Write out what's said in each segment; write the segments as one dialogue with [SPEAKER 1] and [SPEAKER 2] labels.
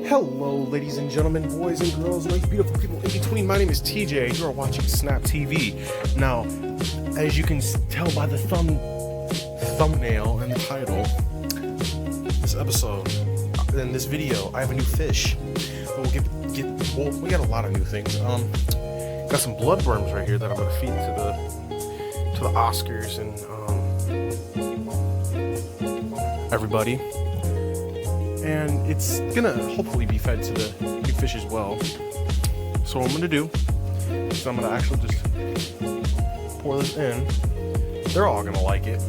[SPEAKER 1] Hello, ladies and gentlemen, boys and girls, nice, beautiful people in between. My name is TJ. You are watching Snap TV. Now, as you can tell by the thumbnail and the title, this episode, in this video, I have a new fish. Well, we got a lot of new things. Got some bloodworms right here that I'm gonna feed to the Oscars and everybody. And it's gonna hopefully be fed to the new fish as well. So what I'm gonna do is I'm gonna actually just pour this in. They're all gonna like it.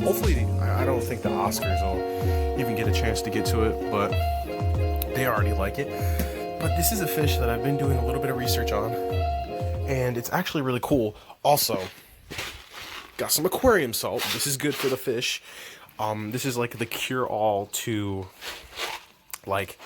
[SPEAKER 1] Hopefully, I don't think the Oscars will even get a chance to get to it, but they already like it. But this is a fish that I've been doing a little bit of research on, and it's actually really cool. Also, got some aquarium salt. This is good for the fish. This is like the cure-all to, like,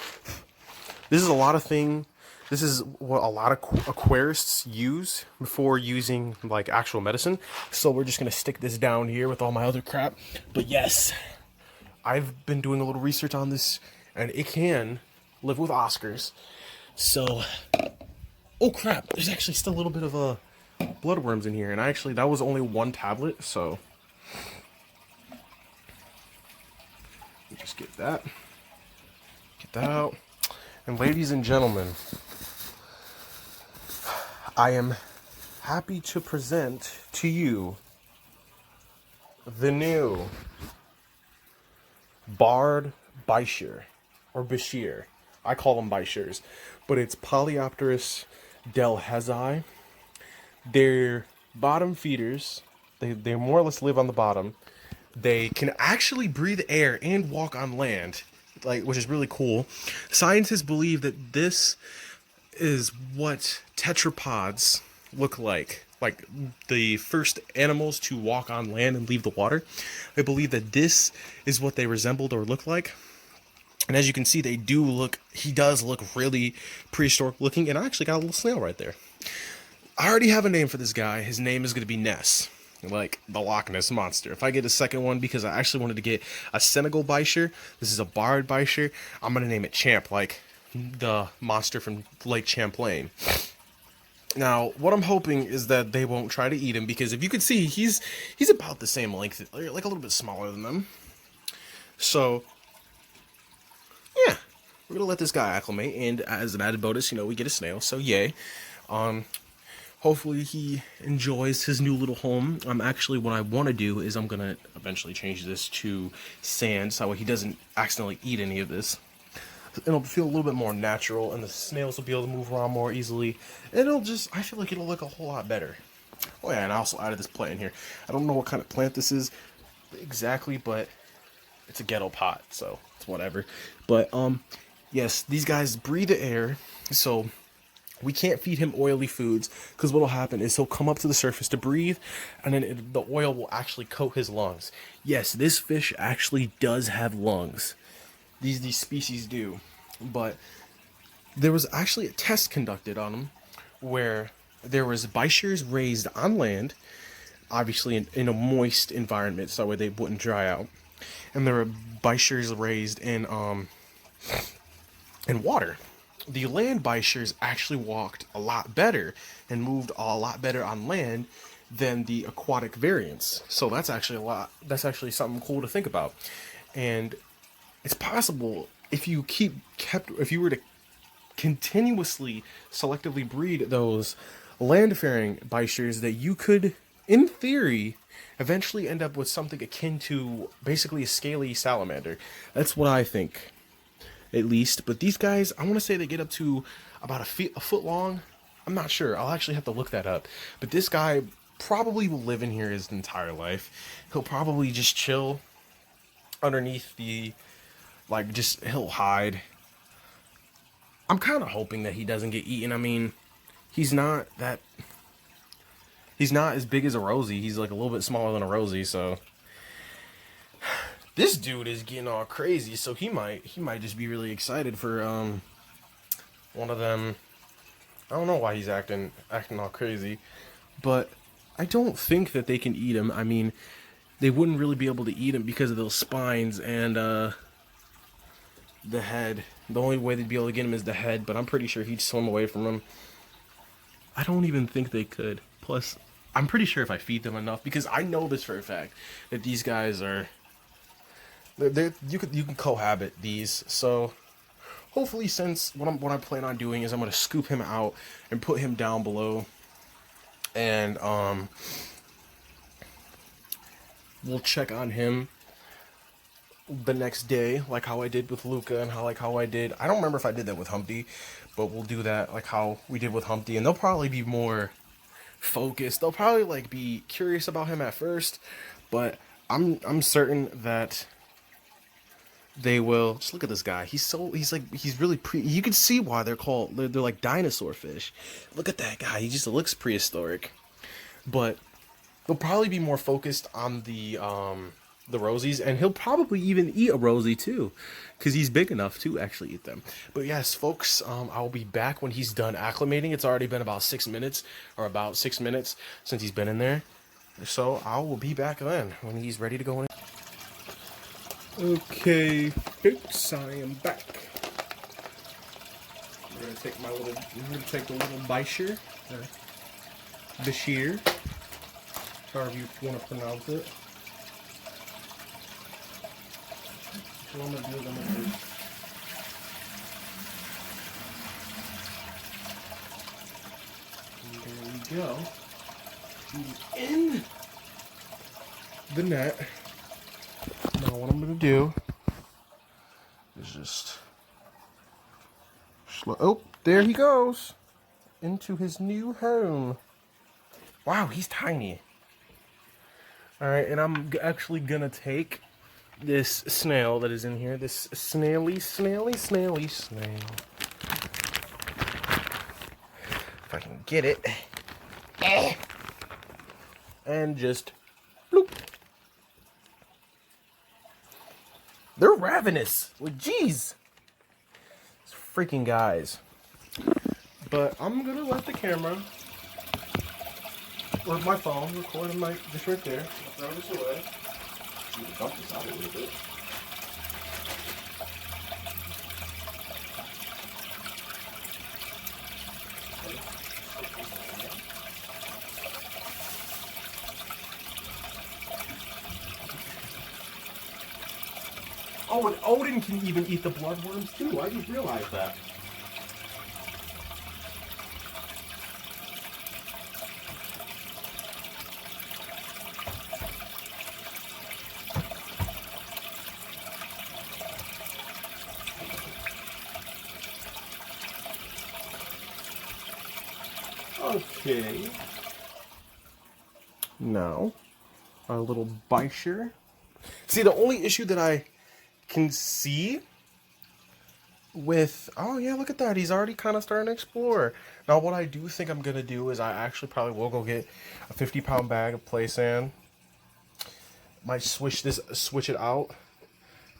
[SPEAKER 1] this is what a lot of aquarists use before using, like, actual medicine. So we're just going to stick this down here with all my other crap. But yes, I've been doing a little research on this, and it can live with Oscars. So, oh crap, there's actually still a little bit of bloodworms in here. And actually, that was only one tablet, so just get that out. And ladies and gentlemen, I am happy to present to you the new barred bichir, or Bashir. I call them bichirs, but it's Polyopterus delhaize. They're bottom feeders. They more or less live on the bottom. They can actually breathe air and walk on land, which is really cool. Scientists believe that this is what tetrapods look like the first animals to walk on land and leave the water. They believe that this is what they resembled or look like. And as you can see, he does look really prehistoric looking, and I actually got a little snail right there. I already have a name for this guy. His name is going to be Ness. Like the Loch Ness Monster. If I get a second one, because I actually wanted to get a Senegal bichir, this is a barred bichir, I'm gonna name it Champ, like the monster from Lake Champlain. Now, what I'm hoping is that they won't try to eat him, because if you could see, he's about the same length, like a little bit smaller than them. So, yeah, we're gonna let this guy acclimate, and as an added bonus, we get a snail. So yay. Hopefully he enjoys his new little home. Actually, what I want to do is I'm going to eventually change this to sand, so that way he doesn't accidentally eat any of this. It'll feel a little bit more natural, and the snails will be able to move around more easily. I feel like it'll look a whole lot better. Oh yeah, and I also added this plant in here. I don't know what kind of plant this is exactly, but it's a ghetto pot, so it's whatever. But, yes, these guys breathe the air, so we can't feed him oily foods, because what will happen is he'll come up to the surface to breathe, and then the oil will actually coat his lungs. Yes, this fish actually does have lungs. These species do. But there was actually a test conducted on him where there was bichirs raised on land, obviously in a moist environment, so that way they wouldn't dry out. And there were bichirs raised in water. The land bichirs actually walked a lot better and moved a lot better on land than the aquatic variants. So that's actually something cool to think about. And it's possible if you were to continuously selectively breed those land-faring bichirs, that you could, in theory, eventually end up with something akin to basically a scaly salamander. That's what I think, at least. But these guys, I want to say they get up to about a foot long. I'm not sure. I'll actually have to look that up. But this guy probably will live in here his entire life. He'll probably just chill underneath he'll hide. I'm kind of hoping that he doesn't get eaten. I mean, he's not as big as a Rosie. He's like a little bit smaller than a Rosie, so this dude is getting all crazy, so he might just be really excited for one of them. I don't know why he's acting all crazy, but I don't think that they can eat him. I mean, they wouldn't really be able to eat him because of those spines, and the head. The only way they'd be able to get him is the head, but I'm pretty sure he'd swim away from him. I don't even think they could. Plus, I'm pretty sure if I feed them enough, because I know this for a fact that these guys are. You can cohabit these. So hopefully, since what I plan on doing is I'm gonna scoop him out and put him down below, and we'll check on him the next day, like how I did with Luca, and how I did. I don't remember if I did that with Humpty, but we'll do that like how we did with Humpty, and they'll probably be more focused. They'll probably like be curious about him at first, but I'm certain that they will. Just look at this guy. He's really you can see why they're like dinosaur fish. Look at that guy. He just looks prehistoric. But they'll probably be more focused on the rosies, and he'll probably even eat a rosie too, because he's big enough to actually eat them. But yes, folks, I'll be back when he's done acclimating. It's already been about 6 minutes, since he's been in there. So I will be back then when he's ready to go in. Okay, folks, I am back. I'm gonna take the little Bashir, Bashir, however you want to pronounce it. So I'm gonna do them in. And there we go. He's in the net. Now what I'm gonna do is just oh, there he goes into his new home. Wow, he's tiny. All right, and I'm actually gonna take this snail that is in here, this snaily snail. If I can get it, and just bloop. They're ravenous. Like, jeez. These freaking guys. But I'm gonna let the camera or my phone record just right there. I'll throw this away. I'm gonna dump this out a little bit. Oh, and Odin can even eat the bloodworms too. I didn't realize that. Okay. Now, our little Bashir. See, the only issue that I can see with, oh yeah, look at that, he's already kind of starting to explore. Now what I do think I'm gonna do is I actually probably will go get a 50-pound bag of play sand. Might switch it out.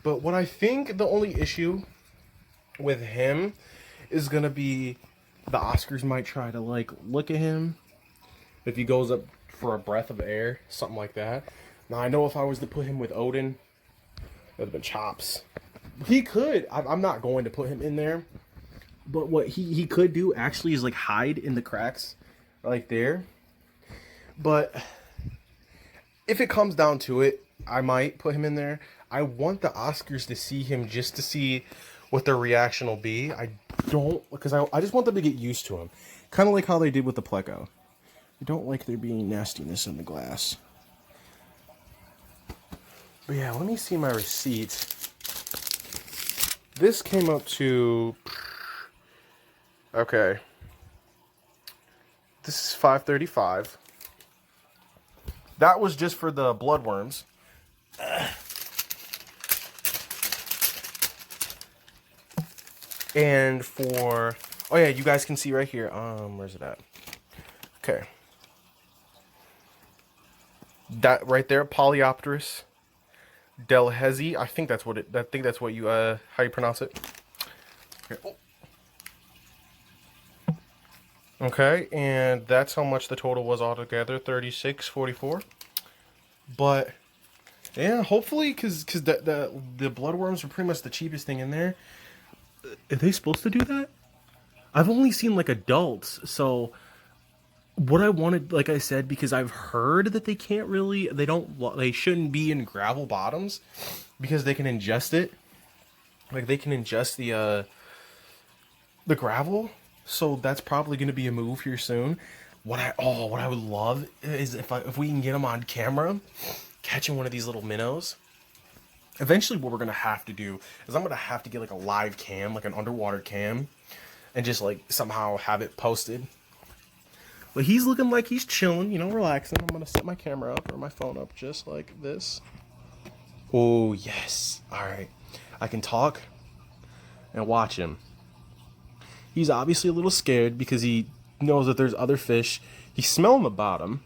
[SPEAKER 1] But what I think the only issue with him is gonna be the Oscars might try to like look at him if he goes up for a breath of air, something like that. Now I know if I was to put him with Odin, it would have been chops. He could. I'm not going to put him in there. But what he could do actually is like hide in the cracks, like there. But if it comes down to it, I might put him in there. I want the Oscars to see him just to see what their reaction will be. I don't, because I just want them to get used to him. Kind of like how they did with the Pleco. I don't like there being nastiness in the glass. But yeah, let me see my receipt. This came up to, okay, this is $5.35. That was just for the bloodworms. And for, oh yeah, you guys can see right here. Where's it at? Okay. That right there, Polyopterus delhaize. I think that's what you how you pronounce it. Okay. Oh. Okay, and that's how much the total was altogether, $36.44. But Yeah, hopefully, because the bloodworms are pretty much the cheapest thing in there. Are they supposed to do that? I've only seen like adults, so what I wanted, like I said, because I've heard that they can't really, they shouldn't be in gravel bottoms because they can ingest it. Like they can ingest the gravel, so that's probably going to be a move here soon. What I would love is if we can get them on camera catching one of these little minnows. Eventually, what we're gonna have to do is I'm gonna have to get like a live cam, like an underwater cam, and just like somehow have it posted. But he's looking like he's chilling, relaxing. I'm gonna set my camera up or my phone up just like this. Oh yes, all right. I can talk and watch him. He's obviously a little scared because he knows that there's other fish. He's smelling the bottom.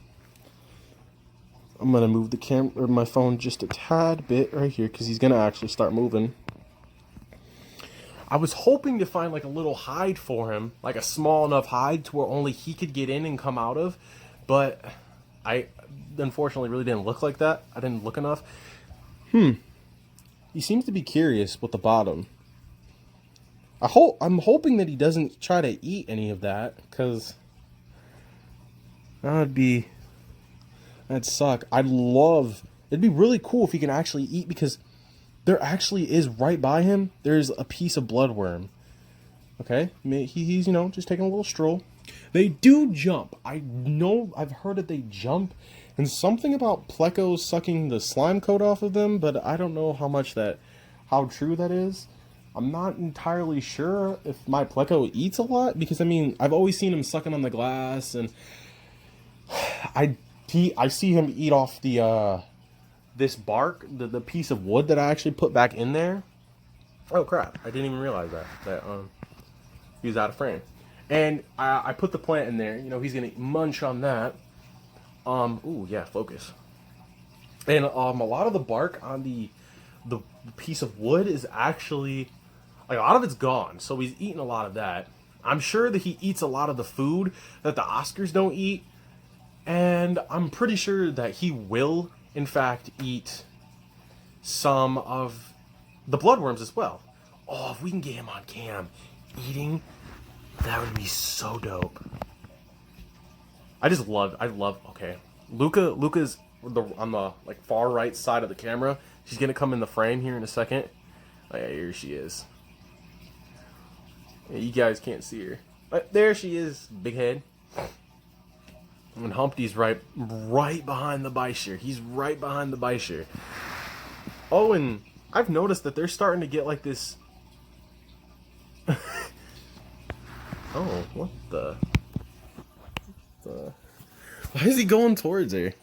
[SPEAKER 1] I'm gonna move the camera or my phone just a tad bit right here because he's gonna actually start moving. I was hoping to find like a little hide for him, like a small enough hide to where only he could get in and come out of, but I unfortunately really didn't look like that. I didn't look enough. He seems to be curious with the bottom. I'm hoping that he doesn't try to eat any of that, because that'd suck. It'd be really cool if he can actually eat, because there actually is right by him, there's a piece of bloodworm. Okay? He's, just taking a little stroll. They do jump. I know, I've heard that they jump, and something about plecos sucking the slime coat off of them, but I don't know how true that is. I'm not entirely sure if my pleco eats a lot, because I've always seen him sucking on the glass, and I see him eat off the this bark, the piece of wood that I actually put back in there. Oh crap! I didn't even realize that he was out of frame, and I put the plant in there. He's gonna munch on that. Ooh yeah, focus. And a lot of the bark on the piece of wood is actually, like, a lot of it's gone, so he's eating a lot of that. I'm sure that he eats a lot of the food that the Oscars don't eat, and I'm pretty sure that he will, in fact, eat some of the bloodworms as well. Oh, if we can get him on cam eating, that would be so dope. Okay. Luca's on the like far right side of the camera. She's gonna come in the frame here in a second. Oh, yeah, here she is. Yeah, you guys can't see her, but there she is, big head. And Humpty's right behind the Bisher. He's right behind the Bisher. Oh, and I've noticed that they're starting to get like this. Oh, what the? Why is he going towards her?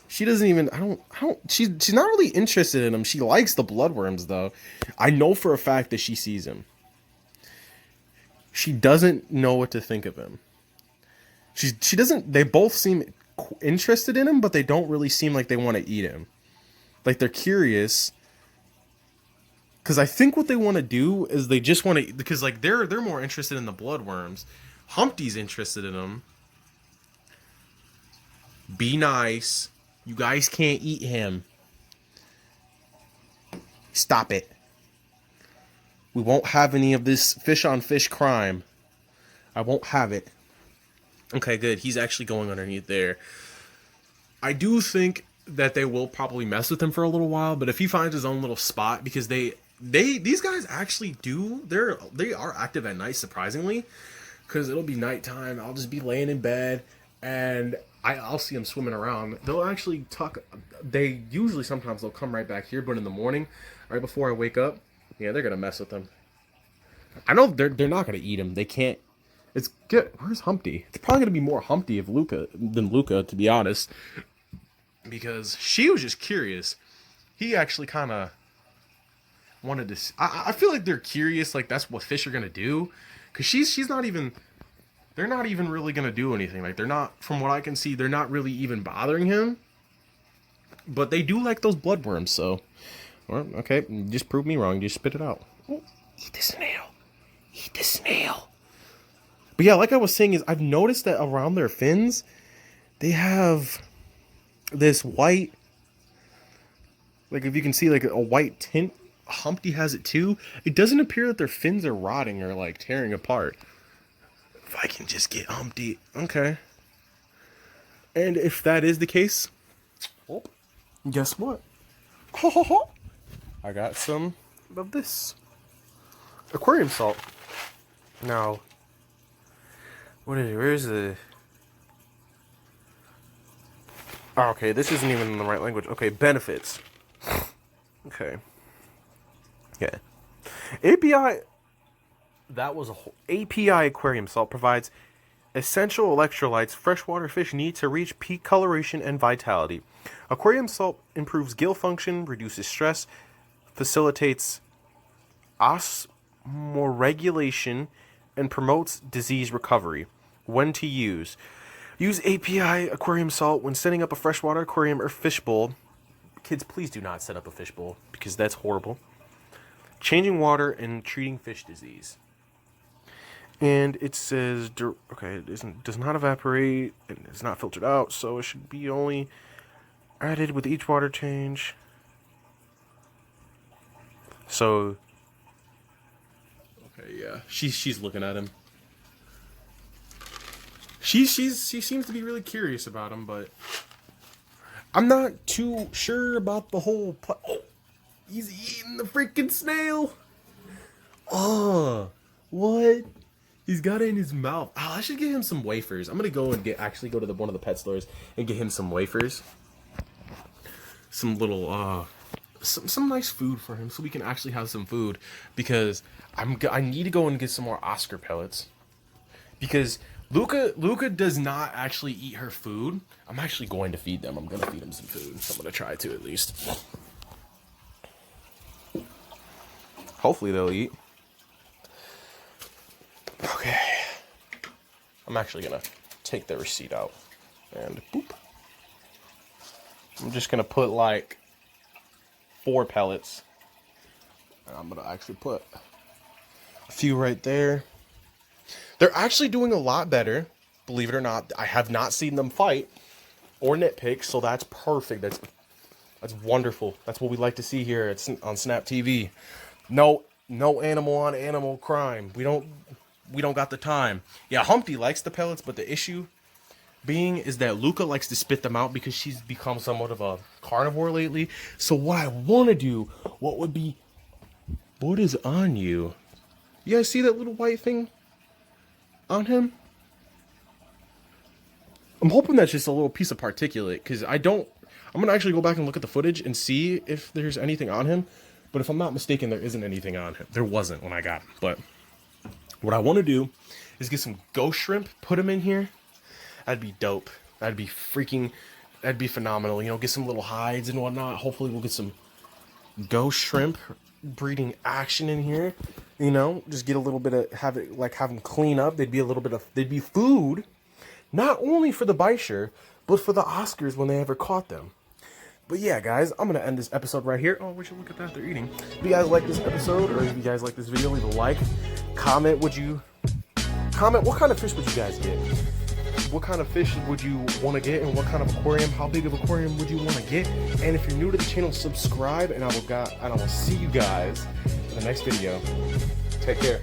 [SPEAKER 1] She doesn't even. I don't. She's not really interested in him. She likes the bloodworms, though. I know for a fact that she sees him. She doesn't know what to think of him. She doesn't. They both seem interested in him, but they don't really seem like they want to eat him. Like they're curious. Because I think what they want to do is they just want to, because like they're more interested in the bloodworms. Humpty's interested in them. Be nice. You guys can't eat him. Stop it. We won't have any of this fish on fish crime. I won't have it. Okay, good. He's actually going underneath there. I do think that they will probably mess with him for a little while, but if he finds his own little spot, because these guys actually they are active at night, surprisingly, because it'll be nighttime. I'll just be laying in bed and I'll see them swimming around. They'll actually sometimes they'll come right back here, but in the morning, right before I wake up, yeah, they're gonna mess with them. I know they're not gonna eat him. They can't. It's good. Where's Humpty? It's probably gonna be more Humpty than Luca, to be honest, because she was just curious. He actually kind of wanted to. I feel like they're curious. Like that's what fish are gonna do, because she's not even. They're not even really gonna do anything. Like they're not, from what I can see, they're not really even bothering him. But they do like those bloodworms. So, well, okay, just prove me wrong. Just spit it out. Oh, eat the snail. Eat the snail. But yeah, like I was saying, is I've noticed that around their fins, they have this white Like if you can see like a white tint, Humpty has it too. It doesn't appear that their fins are rotting or like tearing apart. If I can just get Humpty, okay. And if that is the case, well, guess what? I got some of this aquarium salt. Now, what is it? Where's the... Oh, okay, this isn't even in the right language. Okay, benefits. Okay. Yeah. API... That was a whole... API aquarium salt provides essential electrolytes freshwater fish need to reach peak coloration and vitality. Aquarium salt improves gill function, reduces stress, facilitates osmoregulation, and promotes disease recovery. When to use. Use API aquarium salt when setting up a freshwater aquarium or fish bowl. Kids, please do not set up a fish bowl because that's horrible. Changing water and treating fish disease. And it says, okay, it does not evaporate and it's not filtered out, so it should be only added with each water change. So, okay, yeah, she's looking at him. She seems to be really curious about him, but I'm not too sure about the whole. Oh, he's eating the freaking snail. Oh, what? He's got it in his mouth. Oh, I should get him some wafers. I'm gonna go and actually go to one of the pet stores and get him some wafers. Some little some nice food for him so we can actually have some food, because I need to go and get some more Oscar pellets, because Luca does not actually eat her food. I'm actually going to feed them. I'm gonna feed him some food. So I'm gonna try to at least. Hopefully they'll eat. Okay. I'm actually gonna take the receipt out and boop. I'm just gonna put like 4 pellets. And I'm gonna actually put a few right there. They're actually doing a lot better, believe it or not. I have not seen them fight or nitpick, so that's perfect. That's wonderful. That's what we like to see here on Snap TV. No animal on animal crime. We don't got the time. Yeah, Humpty likes the pellets, but the issue being is that Luca likes to spit them out because she's become somewhat of a carnivore lately. So what I want to do, what is on you? You guys see that little white thing on him? I'm hoping that's just a little piece of particulate, because I'm gonna actually go back and look at the footage and see if there's anything on him. But if I'm not mistaken, there isn't anything on him. There wasn't when I got him. But what I want to do is get some ghost shrimp, put them in here. That'd be dope. That'd be phenomenal. You know, get some little hides and whatnot. Hopefully we'll get some ghost shrimp breeding action in here. You know, just get a little bit of, have them clean up. They'd be food, not only for the Baisher, but for the Oscars when they ever caught them. But yeah, guys, I'm going to end this episode right here. Oh, we should look at that. They're eating. If you guys like this episode, or if you guys like this video, leave a like. Comment what kind of fish would you guys get? What kind of fish would you want to get, and what kind of aquarium, how big of aquarium would you want to get? And if you're new to the channel, subscribe, and I will see you guys in the next video. Take care.